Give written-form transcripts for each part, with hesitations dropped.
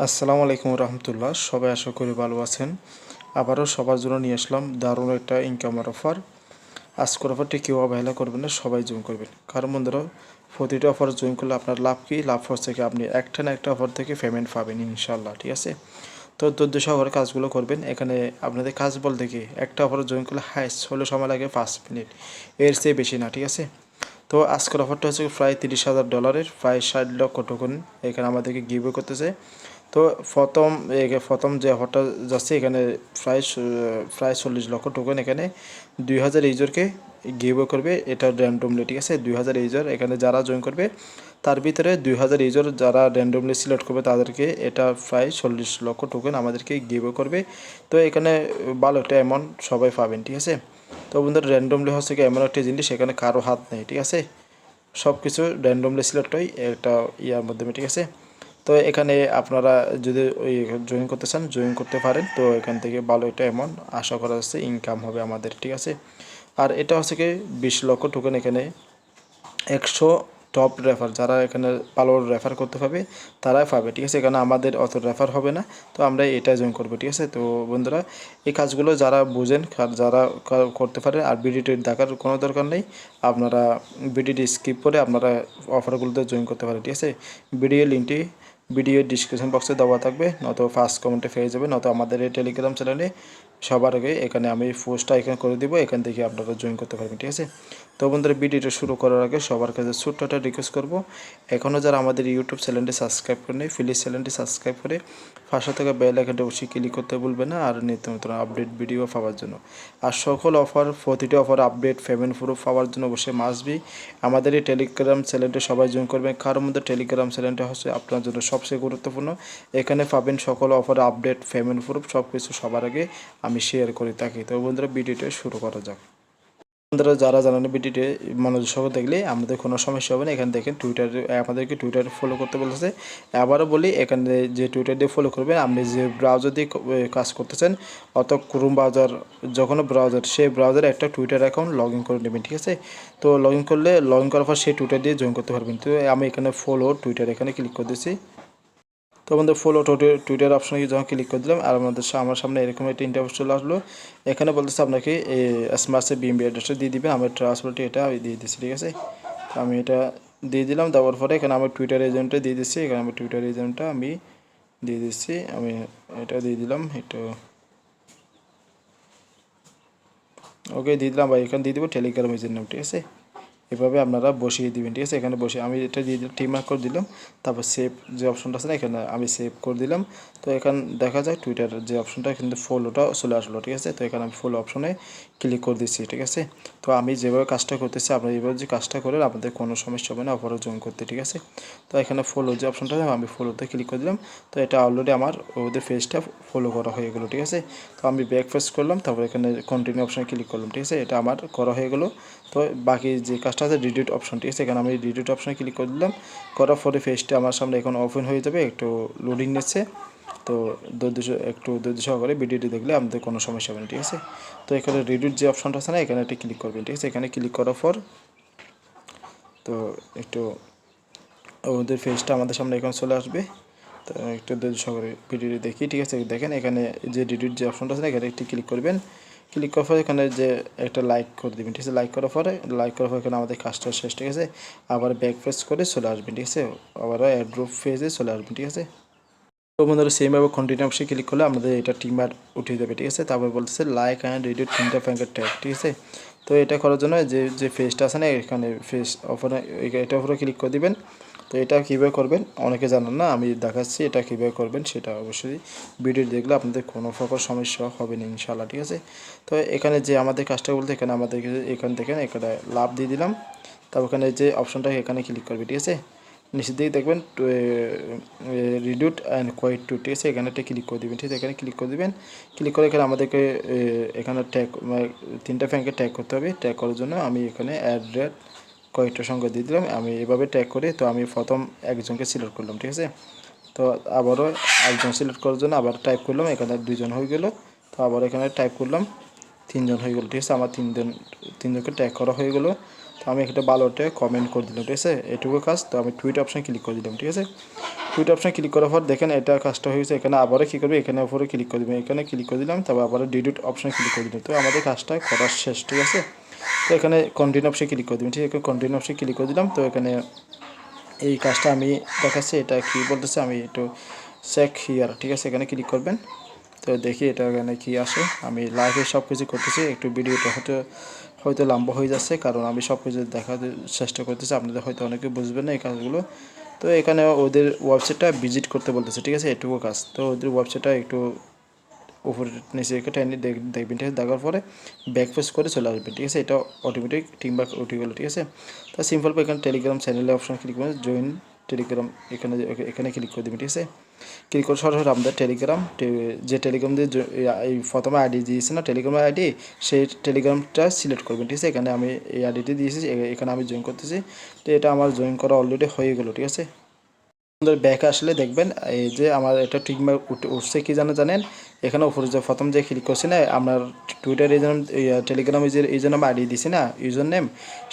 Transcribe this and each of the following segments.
আসসালামু আলাইকুম রহমতুল্লাহ। সবাই আশা করি ভালো আছেন। আবারও সবার জন্য নিয়ে আসলাম দারুণ একটা ইনকামের অফার। আজকের অফারটি কেউ অবহেলা করবেন না, সবাই জয়েন করবেন। কারণ বন্ধুরা, প্রতিটা অফার জয়েন করলে আপনার লাভ কি? লাভ হচ্ছে কি আপনি একটা না একটা অফার থেকে পেমেন্ট পাবেন ইনশাল্লাহ, ঠিক আছে? তো ধৈর্য সহকারে কাজগুলো করবেন। এখানে আপনাদের কাজ বলতে কি, একটা অফার জয়েন করলে হাইস্ট হলে সময় লাগে 5 মিনিট, এর চেয়ে বেশি না, ঠিক আছে? তো আজকের অফারটা হচ্ছে প্রায় $30,000, প্রায় 60 লক্ষ টোকন এখানে আমাদেরকে গিভ করতেছে। তো প্রথম যে অফারটা যাচ্ছে এখানে প্রায় 40 লক্ষ টোকেন এখানে 2000 ইউজারকে গিভ করবে। এটা র্যান্ডমলি, ঠিক আছে? 2000 ইউজার এখানে যারা জয়েন করবে তার ভিতরে 2000 ইউজার যারা র্যান্ডমলি সিলেক্ট করবে তাদেরকে এটা প্রায় 40 লক্ষ টোকেন আমাদেরকে গিভ করবে। তো এখানে ভালো একটা অ্যামাউন্ট সবাই পাবেন, ঠিক আছে? তো বন্ধুরা, র্যান্ডমলি হচ্ছে কি এমন একটা জিনিস, সেখানে কারো হাত নেই, ঠিক আছে? সব কিছু র্যান্ডমলি সিলেক্ট হয় একটা ইয়ার মাধ্যমে, ঠিক আছে? তো এখানে আপনারা যদি ওই জয়েন করতে চান জয়েন করতে পারেন। তো এখান থেকে ভালো একটা অ্যামাউন্ট আশা করা যাচ্ছে ইনকাম হবে আমাদের, ঠিক আছে? আর এটা হচ্ছে কি 20 লক্ষ টোকেন এখানে 100 টপ রেফার যারা এখানে ভালো রেফার করতে পারবে তারাই পাবে, ঠিক আছে? এখানে আমাদের অত রেফার হবে না, তো আমরা এটা জয়েন করবো, ঠিক আছে? তো বন্ধুরা, এই কাজগুলো যারা বুঝেন যারা করতে পারেন, আর ভিডিওটি দেখার কোনো দরকার নেই। আপনারা ভিডিওটি স্কিপ করে আপনারা অফারগুলোতে জয়েন করতে পারেন, ঠিক আছে? ভিডিও ডিসক্রিপশন বক্সে দেওয়া থাকবে, নয়তো ফার্স্ট কমেন্টে পেয়ে যাবে, নয়তো আমাদের এই টেলিগ্রাম চ্যানেলে সবার আগে এখানে আমি পোস্টটা এখানে করে দিব, এখান থেকে আপনারা জয়েন করতে পারবেন, ঠিক আছে? তো বন্ধুরা, ভিডিওটা শুরু করার আগে সবার কাছে ছোট্ট একটা রিকোয়েস্ট করবো, এখনও যারা আমাদের ইউটিউব চ্যানেলটি সাবস্ক্রাইব করেনি প্লিজ চ্যানেলটি সাবস্ক্রাইব করে পাশে থাকা বেল আইকনটা অবশ্যই ক্লিক করতে ভুলবেন না, আর নিত্য নতুন আপডেট ভিডিও পাওয়ার জন্য। আর সকল অফার, প্রতিটি অফার আপডেট পেমেন্ট প্রুফ পাওয়ার জন্য অবশ্যই মাস্ট বি আমাদের এই টেলিগ্রাম চ্যানেলটি সবাই জয়েন করবেন। কারোর মধ্যে টেলিগ্রাম চ্যানেলটা হচ্ছে আপনার জন্য সবচেয়ে গুরুত্বপূর্ণ। এখানে পাবেন সকল অফার আপডেট পেমেন্ট প্রুফ সব কিছু সবার আগে আমি শেয়ার করে থাকি। তো বন্ধুরা, ভিডিওটা শুরু করা যাক। বন্ধুরা, যারা জানেন ভিডিওটি মনোযোগ সহ দেখলে আমাদের কোনো সমস্যা হবে না। এখানে দেখেন টুইটারে আমাদেরকে টুইটারে ফলো করতে বলেছে। আবারও বলি, এখানে যে টুইটার দিয়ে ফলো করবেন, আপনি যে ব্রাউজার দিয়ে কাজ করতেছেন, অত ক্রোম ব্রাউজার যখন ব্রাউজার, সেই ব্রাউজারে একটা টুইটার অ্যাকাউন্ট লগ ইন করে নেবেন, ঠিক আছে? তো লগ ইন করার পর সেই টুইটার দিয়ে জয়েন করতে পারবেন। তো আমি এখানে ফলো টুইটার এখানে ক্লিক করে দিচ্ছি। তো আমাদের ফলো টুইটার অপশনে যখন ক্লিক করে দিলাম, আর আমার সামনে এরকম একটা ইন্টারভিউ চলে আসলো। এখানে বলতেছে আপনাকে স্মার্টসে বিএমবি অ্যাড্রেসটা দিয়ে দিবেন। আমার ট্রান্সফারটি এটা আমি দিয়ে দিচ্ছি, ঠিক আছে? তো আমি এটা দিয়ে দিলাম। দেওয়ার পরে এখানে আমার টুইটার এজেন্টটা দিয়ে দিচ্ছি। এখানে আমার টুইটার এজেন্টটা আমি দিয়ে দিচ্ছি। আমি এটা দিয়ে দিলাম একটু, ওকে দিয়ে দিলাম। বা এখানে দিয়ে দেবো টেলিগ্রাম এজেন্ট নাম, ঠিক আছে? এভাবে আপনারা বসিয়ে দিবেন, ঠিক আছে? এখানে বসে আমি এটা দিয়ে দিলাম, টিক মার্ক করে দিলাম। তারপর সেভ যে অপশনটা আছে না, এখানে আমি সেভ করে দিলাম। তো এখানে দেখা যায় টুইটারের যে অপশনটা কিন্তু ফলোটা চলে আসলো, ঠিক আছে? তো এখানে আমি ফলো অপশনে ক্লিক করে দিচ্ছি, ঠিক আছে? তো আমি যেভাবে কাজটা করতেছি আপনারা এইভাবে যে কাজটা করেন আপনাদের কোনো সমস্যা হবে না অফারও জয়েন করতে, ঠিক আছে? তো এখানে ফলো যে অপশনটা আছে আমি ফলোতে ক্লিক করে দিলাম। তো এটা অলরেডি আমার ওদের পেজটা ফলো করা হয়ে গেলো, ঠিক আছে? তো আমি ব্যাক পেজ করলাম, তারপর এখানে কন্টিনিউ অপশনে ক্লিক করলাম, ঠিক আছে? এটা আমার করা হয়ে গেলো। তো বাকি যে কাজটা আছে রিডিট অপশন, ঠিক আছে? এখানে আমি রিডিট অপশনে ক্লিক করে দিলাম। করার পরে পেজটা আমার সামনে এখন ওপেন হয়ে যাবে, একটু লোডিং নিচ্ছে। তো ধৈর্য সহকারে ভিডিওটি দেখলে আমাদের কোনো সমস্যা হবে না, ঠিক আছে? তো এখানে রিডিট যে অপশনটা আছে না, এখানে একটা ক্লিক করবেন, ঠিক আছে? এখানে ক্লিক করার পর তো একটু ওদের পেজটা আমাদের সামনে এখন চলে আসবে। তো একটু ধৈর্য সহকারে ভিডিওটি দেখি, ঠিক আছে? দেখেন এখানে যে রিডিট যে অপশনটা আছে না, এখানে একটি ক্লিক করবেন। ক্লিক করার পরে এখানে যে একটা লাইক করে দেবেন, ঠিক আছে? লাইক করার পরে এখানে আমাদের কাজটা শেষ, ঠিক আছে? আবার ব্যাক পেজ করে চলে আসবেন, ঠিক আছে? আবার এয়ারড্রপ পেজে চলে আসবেন, ঠিক আছে? তো বন্ধুরা, সেমভাবে কন্টিনিউ অপশনে ক্লিক করলে আমাদের এটা টিমার উঠিয়ে দেবে, ঠিক আছে? তারপর বলতেছে লাইক অ্যান্ড রিডিট তিনটা ফ্যাঙ্কের ট্যাগ, ঠিক আছে? তো এটা করার জন্য যে পেজটা আছে না, এখানে ফেস অফারে এটার উপরে ক্লিক করে দিবেন। তো এটা কীভাবে করবেন অনেকে জানেন না, আমি দেখাচ্ছি এটা কীভাবে করবেন। সেটা অবশ্যই ভিডিও দেখলে আপনাদের কোনো প্রকার সমস্যা হবে না ইনশাআল্লাহ, ঠিক আছে? তো এখানে যে আমাদের কাজটা বলতে এখানে আমাদেরকে এখান থেকে এখানে লাভ দিয়ে দিলাম। তারপর এখানে যে অপশনটা এখানে ক্লিক করবে, ঠিক আছে? নিচের দিকে দেখবেন রিডিউট অ্যান্ড কোয়াইট টু, ঠিক আছে? এখানে একটা ক্লিক করে দেবেন, ঠিক আছে? এখানে ক্লিক করে দেবেন। ক্লিক করে এখানে আমাদেরকে এখানে ট্যাগ তিনটা ফ্যাঙ্কে ট্যাগ করতে হবে। ট্যাগ করার জন্য আমি এখানে অ্যাড কয়েকটা সংখ্যা দিয়ে দিলাম। আমি এভাবে ট্যাগ করে তো আমি প্রথম একজনকে সিলেক্ট করলাম, ঠিক আছে? তো আবারও একজন সিলেক্ট করার জন্য আবার টাইপ করলাম, এখানে 2জন হয়ে গেল। তো আবার এখানে টাইপ করলাম 3জন হয়ে গেল, ঠিক আছে? আমার তিনজনকে ট্যাগ করা হয়ে গেলো। তো তো আমি একটা ভালোটা কমেন্ট করে দিলাম, ঠিক আছে, এটুকু কাজ। তো আমি টুইট অপশান ক্লিক করে দিলাম, ঠিক আছে। টুইট অপশান ক্লিক করার পর দেখেন এটা কাজটা হয়ে গেছে। এখানে আবারও কী করবে, এখানে উপরে ক্লিক করে দেবেন, এখানে ক্লিক করে দিলাম, তারপর আবার ডিলিট অপশান ক্লিক করে দিলাম। তো আমাদের কাজটা করার শেষ, ঠিক আছে। তো এখানে কন্টিনিউ অপশানে ক্লিক করে দেবেন, ঠিক আছে, কন্টিনিউ অপশানে ক্লিক করে দিলাম। তো এখানে এই কাজটা আমি দেখাচ্ছি, এটা কি বলতেছে আমি একটু চেক হিয়ার, ঠিক আছে, এখানে ক্লিক করবেন। তো দেখি এটা এখানে কী আসে। আমি লাইভে সব কিছু করতেছি, একটু ভিডিওটা হয়তো লম্বা হয়ে যাচ্ছে, কারণ আমি সব কিছু দেখার চেষ্টা করতেছি, আপনাদের হয়তো অনেকে বুঝবেন না এই কাজগুলো। তো এখানে ওদের ওয়েবসাইটটা ভিজিট করতে বলতেছে, ঠিক আছে, এটুকু কাজ। তো ওদের ওয়েবসাইটটা একটু উপরে নিচে রেখে টেনে দেখবেন, ঠিক আছে, দেখার পরে ব্যাক পেজ করে চলে আসবেন, ঠিক আছে। এটা অটোমেটিক টিমবাক উঠে গেলো, ঠিক আছে। তো সিম্পল এখানে টেলিগ্রাম চ্যানেলে অপশন ক্লিক করে জয়েন টেলিগ্রাম এখানে এখানে ক্লিক করে দেবেন, ঠিক আছে। ক্লিক করে সরাসরি আমাদের টেলিগ্রাম যে টেলিগ্রাম দিয়ে এই প্রথমে আইডি দিয়েছে না, টেলিগ্রাম আইডি, সেই টেলিগ্রামটা সিলেক্ট করবেন, ঠিক আছে। এখানে আমি এই আইডিটি দিয়েছি, এখানে আমি জয়েন করতেছি। তো এটা আমার জয়েন করা অলরেডি হয়ে গেলো, ঠিক আছে। আপনাদের ব্যাকে আসলে দেখবেন এই যে আমার এটা ঠিকভাবে উঠছে কি জানেন, এখানে উপরে যে প্রথম যে ক্লিক করছি না, আপনার টুইটার এই জন্য টেলিগ্রাম এই জন্য আমি আইডি দিছি না, ইউজার নেম,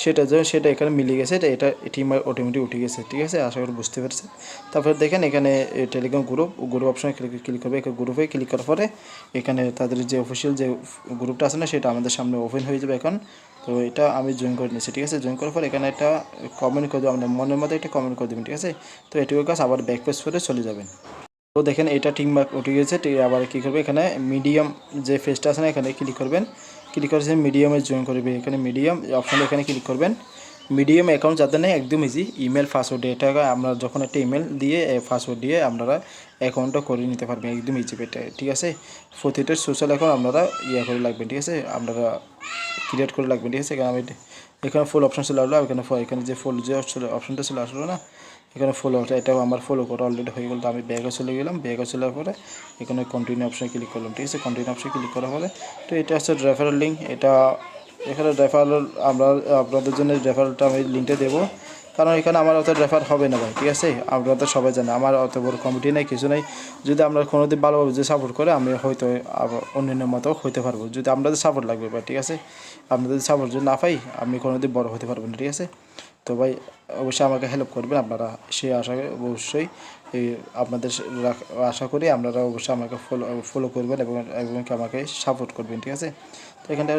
সেটা এখানে মিলে গেছে, এটা ঠিকভাবে অটোমেটিক উঠে গেছে, ঠিক আছে, আশা করি বুঝতে পেরেছেন। তারপরে দেখেন এখানে টেলিগ্রাম গ্রুপ অপশনে ক্লিক করবে, গ্রুপে ক্লিক করার পরে এখানে তাদের যে অফিসিয়াল যে গ্রুপটা আছে না, সেটা আমাদের সামনে ওপেন হয়ে যাবে এখন। তো এটা আমি জয়েন করে নিয়েছি, ঠিক আছে। জয়েন করার পর এখানে একটা কমেন্ট করে দেবো, আপনার মনের মধ্যে একটা কমেন্ট করে দেবেন, ঠিক আছে। তো এটুকু কাজ, আবার ব্যাক পেজ করে চলে যাবেন। তো দেখেন এটা ঠিকভাবে উঠে গেছে। আবার কী করবে, এখানে মিডিয়াম যে ফেসটা আছে না, এখানে ক্লিক করবেন। ক্লিক করেছে মিডিয়ামে জয়েন করবে, এখানে মিডিয়াম অপশানে এখানে ক্লিক করবেন। মিডিয়াম অ্যাকাউন্ট যাদের নেই একদম ইজি, ইমেল পাসওয়ার্ড, এটা আমরা যখন একটা ইমেল দিয়ে পাসওয়ার্ড দিয়ে আপনারা অ্যাকাউন্টটা করে নিতে পারবেন, একদম ইজি এটা, ঠিক আছে। প্রতিটা সোশ্যাল অ্যাকাউন্ট আপনারা করে লাগবেন, ঠিক আছে, আপনারা ক্রিয়েট করে লাগবেন, ঠিক আছে। এখানে ফুল অপশন চলে আসলো, এখানে যে ফুল যে অপশনটা চলে আসলো না, এখানে ফলো, এটাও আমার ফলো করা অলরেডি হয়ে গেল। তো আমি ব্যাগে চলে গেলাম, ব্যাগে চলে পরে এখানে কন্টিনিউ অপশনে ক্লিক করলাম, ঠিক আছে। কন্টিনিউ অপশনে ক্লিক করার পরে তো এটা হচ্ছে রেফারেল লিঙ্ক, এটা এখানে রেফারেল আপনাদের জন্য রেফারেলটা আমি লিঙ্কটা দেবো, কারণ এখানে আমার অত রেফার হবে না ভাই, ঠিক আছে। আপনারা তো সবাই জানে আমার অত বড় কমিটি নেই, কিছু নেই। যদি আমরা কোনোদিন ভালোভাবে যে সাপোর্ট করে আমি হয়তো অন্যান্য মতো হইতে পারবো, যদি আপনাদের সাপোর্ট লাগবে ভাই, ঠিক আছে। আপনাদের সাপোর্ট যদি না পাই আমি কোনোদিন বড় হতে পারবো না, ঠিক আছে। তো ভাই অবশ্যই আমাকে হেল্প করবেন আপনারা, সে আশা অবশ্যই এই আপনাদের আশা করি আপনারা অবশ্যই আমাকে ফলো করবেন এবং আমাকে সাপোর্ট করবেন, ঠিক আছে। তো এখানটা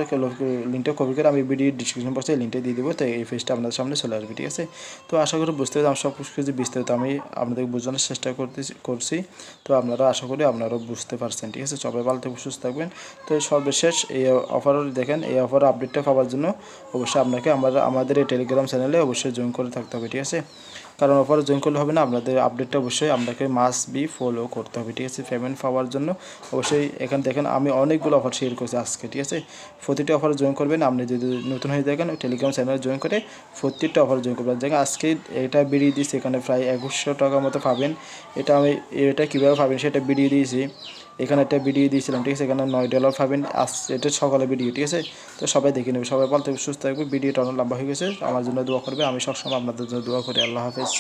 লিঙ্কটা কপি করে আমি ভিডিও ডিসক্রিপশন বক্সে লিঙ্কটা দিয়ে দেবো, তো এই পেজটা আপনাদের সামনে চলে আসবে, ঠিক আছে। তো আশা করি বুঝতে পারছি, আমি সব কিছু বিস্তারিত আমি আপনাদের বোঝানোর চেষ্টা করছি। তো আপনারা আশা করি আপনারাও বুঝতে পারছেন, ঠিক আছে। সবাই ভালো থেকে সুস্থ থাকবেন। তো সর্বশেষ এই অফার দেখেন, এই অফার আপডেটটা পাওয়ার জন্য অবশ্যই আপনাকে আমাদের এই টেলিগ্রাম চ্যানেলে অবশ্যই জয়েন করে থাকতে হবে, ঠিক আছে। কারণ অফারে জয়েন করলে হবে না, আপনাদের আপডেটটা অবশ্যই আপনাকে মাস্ট বি ফলো করতে হবে, ঠিক আছে, পেমেন্ট পাওয়ার জন্য। অবশ্যই এখানে দেখেন আমি অনেকগুলো অফার শেয়ার করছি আজকে, ঠিক আছে। প্রতিটা অফারে জয়েন করবেন, আপনি যদি নতুন হয়ে দেখেন টেলিগ্রাম চ্যানেলে জয়েন করে প্রত্যেকটা অফারে জয়েন করবেন। দেখেন আজকে এটা বেরিয়ে দিয়েছি, এখানে প্রায় 2100 টাকার মতো পাবেন। এটা কীভাবে পাবেন সেটা ভিডিও দিয়েছি, এখানে একটা ভিডিও দিয়েছিলাম, ঠিক আছে। এখানে $9 পাবেন, এটা সকালে ভিডিও, ঠিক আছে। তো সবাই দেখে নেবে, সবাই ভালো থাকবে সুস্থ থাকবে। ভিডিওটা অনেক লম্বা হয়ে গেছে, আমার জন্য দোয়া করবে, আমি সবসময় আপনাদের জন্য দোয়া করি। আল্লাহ হাফেজ।